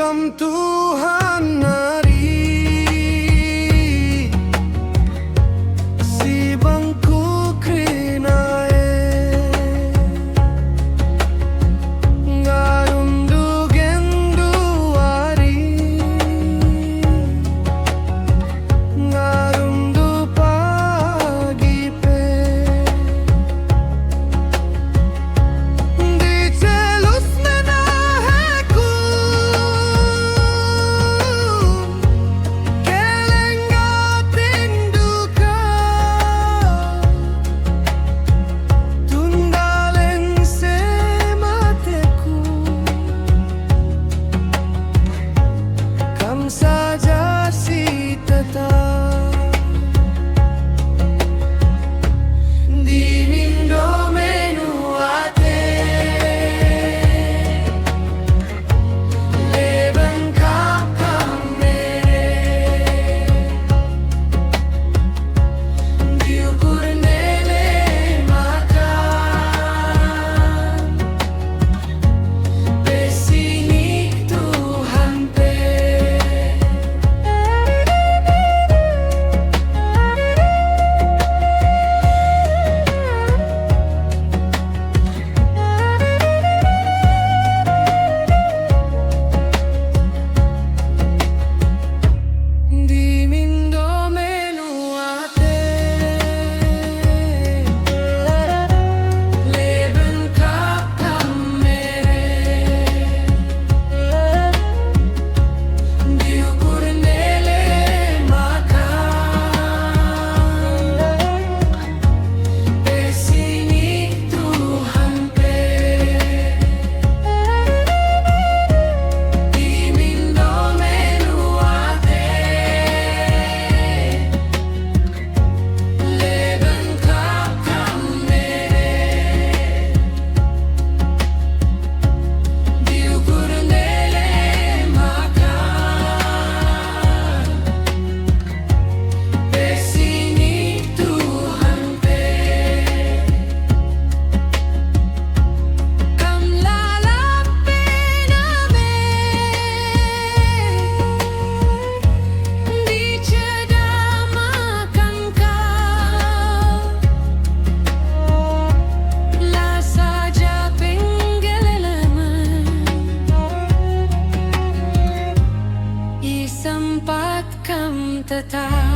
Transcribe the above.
Macam Tuhan hari si bangku krinae ngarum gendu hari ngarum pagi pe dicelus menaheku kelenggatin duka tundaleng semateku kam saja si tetap di mindo menuate leben kamere diukur nele makan besinik Tuhan pe di mindo menuate leben kamere diukur nele makan besinik Tuhan pe di mindo menuate leben kamere diukur nele makan besinik Tuhan pe kam lalapin ame dicedamakan kau la saja penggelelaman i sempat kam tetap